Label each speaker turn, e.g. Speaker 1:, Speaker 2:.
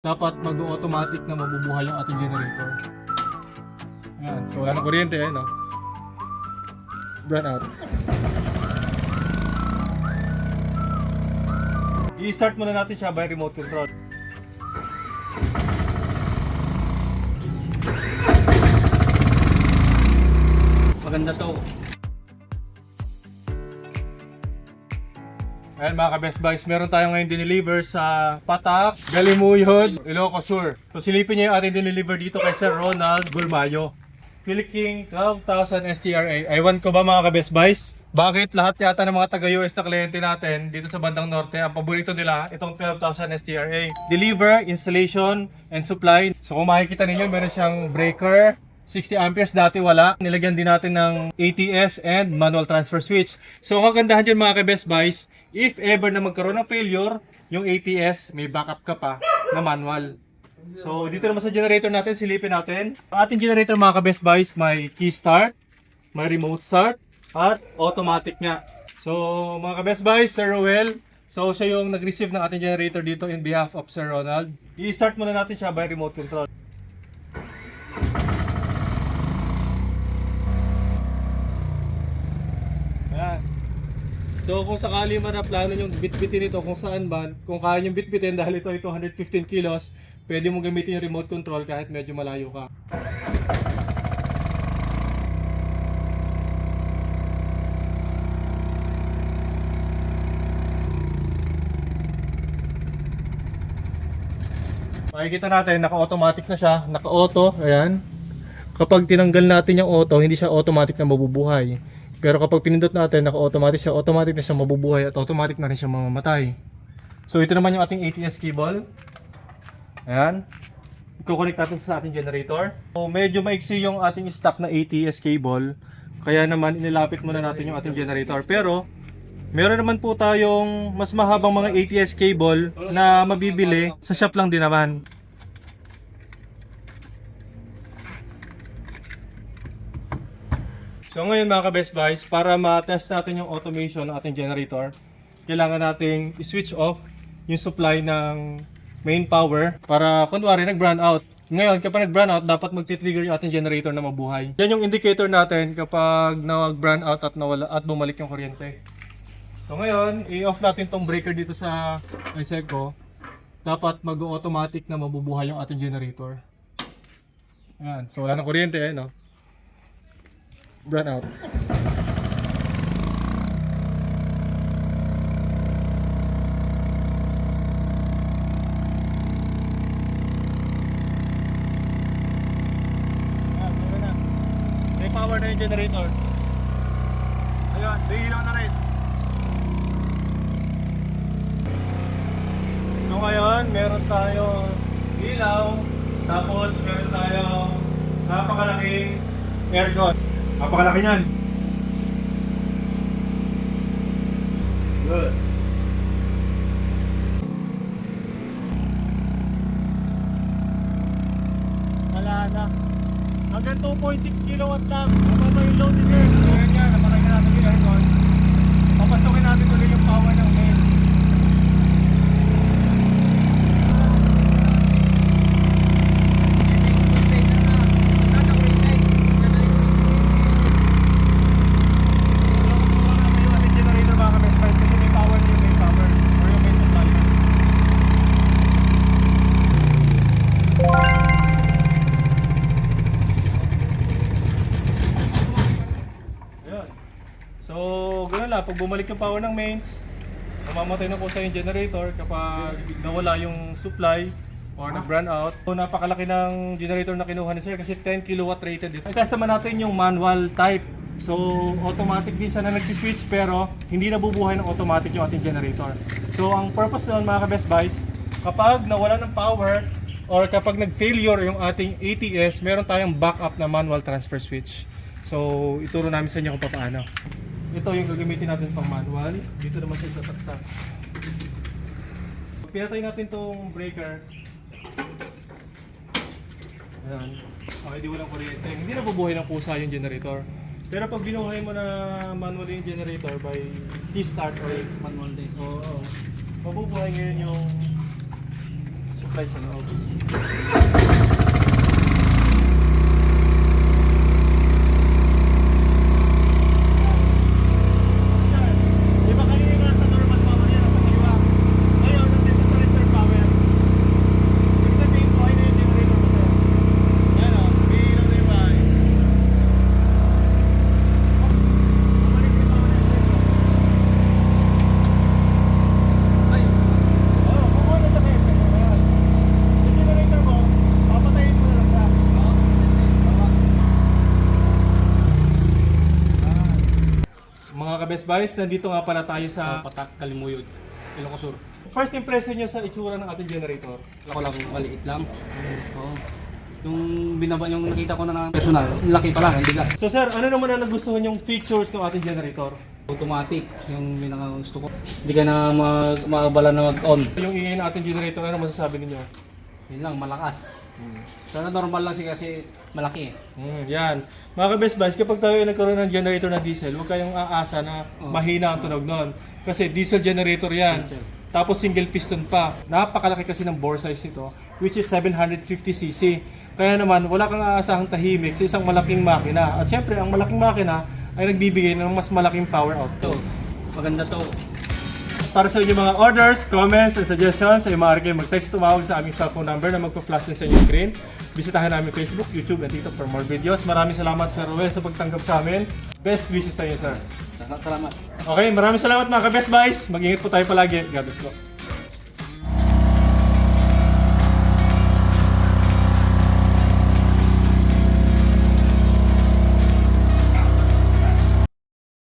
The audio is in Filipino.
Speaker 1: dapat mag-automatic na mabubuhay yung ating generator. Ayan, so wala ng kuryente no? Burn out. I-start muna natin siya by remote control.
Speaker 2: Maganda to.
Speaker 1: Ayan mga ka-Best Buys, meron tayo ngayon dineliver sa Patak, Galimuyod, Ilocos Sur. So silipin niyo yung ating dineliver dito kay Sir Ronald Gulmayo. Philiking 12,000 STRA. Ewan ko ba mga ka-Best Buys? Bakit lahat yata ng mga taga-US na kliyente natin dito sa bandang norte, ang paborito nila itong 12,000 STRA. Deliver, installation, and supply. So kung makikita ninyo, meron siyang breaker, 60 amperes, dati wala. Nilagyan din natin ng ATS and manual transfer switch. So ang kagandahan dyan mga ka-Best Buys, if ever na magkaroon ng failure, yung ATS, may backup ka pa na manual. So dito naman sa generator natin, silipin natin. Ang ating generator mga ka-Best Buys, may key start, may remote start, at automatic nga. So mga ka-Best Buys, Sir Roel, so siya yung nag-receive ng ating generator dito in behalf of Sir Ronald. I-start muna natin siya by remote control. Ayan. So kung sakali man na plano yung bitbitin ito kung saan man, kung kaya yung bitbitin dahil ito 115 kilos, pwede mong gamitin yung remote control kahit medyo malayo ka. Makikita natin, naka-automatic na siya, naka-auto, ayan. Kapag tinanggal natin yung auto, hindi siya automatic na mabubuhay. Pero kapag pinindot natin, naka-automatic siya, automatic na siya mabubuhay at automatic na rin siya mamamatay. So ito naman yung ating ATS cable. Ayan. I-connect natin sa ating generator. So medyo maiksi yung ating stock na ATS cable. Kaya naman inilapit muna natin yung ating generator. Pero meron naman po tayong mas mahabang mga ATS cable na mabibili sa shop lang din naman. So ngayon mga ka-Best Buys, para ma-test natin yung automation ng ating generator, kailangan nating i-switch off yung supply ng main power para kunwari nag-brown out. Ngayon, kapag nag-brown out, dapat magti-trigger yung ating generator na mabuhay. Yan yung indicator natin kapag nag-brown out at nawala at bumalik yung kuryente. So ngayon, i-off natin tong breaker dito sa Iseco. Dapat mag-automatic na mabubuhay yung ating generator. Ayan, so wala ng kuryente no? Brown out. May power na yung generator. Ayan, may ilaw na rin. So ngayon, meron tayong ilaw, tapos meron tayong napakalaking aircon. Napakalaki niyan. Good. Wala na. Hanggang 2.6 kilowatt lang. Mababa yung load ni sir. So yun nga, namatay na natin yung aircon. Papasokin natin ulit yung power ng main. So, gano'n lang. Pag bumalik yung power ng mains, mamamatay na po sa yung generator kapag nawala yung supply or nag-run out. So, napakalaki ng generator na kinuha ni sir kasi 10 kilowatt rated dito. I-test naman natin yung manual type. So, automatic din siya na nagsiswitch pero hindi nabubuhay ng automatic yung ating generator. So, ang purpose nun mga ka-Best Buys, kapag nawala ng power or kapag nag-failure yung ating ATS, meron tayong backup na manual transfer switch. So, ituro namin sa inyo kung paano. Ito yung gagamitin natin pang manual. Dito naman siya sa saksak. Pinatay natin tong breaker. Ayan. Okay, di walang kuryente. Hindi nabubuhay ng pusa yung generator. Pero pag binuhay mo na manually yung generator by key start or
Speaker 2: Manual din.
Speaker 1: mabubuhay ngayon yung supply sa loob. Di ba kanina yung nasa normal power yan, nasa kaliwa? Ngayon, nandito sa reserve power. Ibig sabihin ko, ay na yung generator mo, sir. Yan o, bilang na yung bahay. Bumalik yung power yan, sir.
Speaker 2: Ay,
Speaker 1: Oo, kumuha na sa KSM. Ayan. Yung generator mo, papatayin mo na lang siya. Mga ka-best buys, nandito nga pala tayo sa
Speaker 2: Patak, Kalimuyod, Ilocos Sur.
Speaker 1: first impression nyo sa itsura ng ating generator.
Speaker 2: Ako lang, maliit lang. Oo. Yung yung nakita ko na ng personal, laki pala, hindi lang.
Speaker 1: So sir, ano naman ang nagustuhan yung features ng ating generator?
Speaker 2: Automatic, yung pinaka gusto ko. Hindi ka na maabala na mag-on.
Speaker 1: Yung ingay ng ating generator, ano masasabi ninyo?
Speaker 2: Yun lang, malakas. Sana normal lang siya kasi malaki eh.
Speaker 1: Yan. Mga ka-best buys, kapag tayo ay nagkaroon ng generator na diesel, huwag kayong aasa na mahina ang tunog nun. Kasi diesel generator yan.
Speaker 2: Diesel.
Speaker 1: Tapos single piston pa. Napakalaki kasi ng bore size nito, which is 750cc. Kaya naman, wala kang aasahang tahimik sa isang malaking makina. At syempre, ang malaking makina ay nagbibigay ng mas malaking power output.
Speaker 2: Maganda to.
Speaker 1: Para sa inyong mga orders, comments, and suggestions, ay maaari kayo mag-text tumawag sa aming cellphone number na magpa-flash din sa inyong screen. Bisitahin namin Facebook, YouTube, and TikTok for more videos. Maraming salamat Sir Roel sa pagtanggap sa amin. Best wishes sa inyo, sir.
Speaker 2: Salamat.
Speaker 1: Okay, maraming salamat mga ka-best buys. Mag-ingat po tayo palagi. God bless po.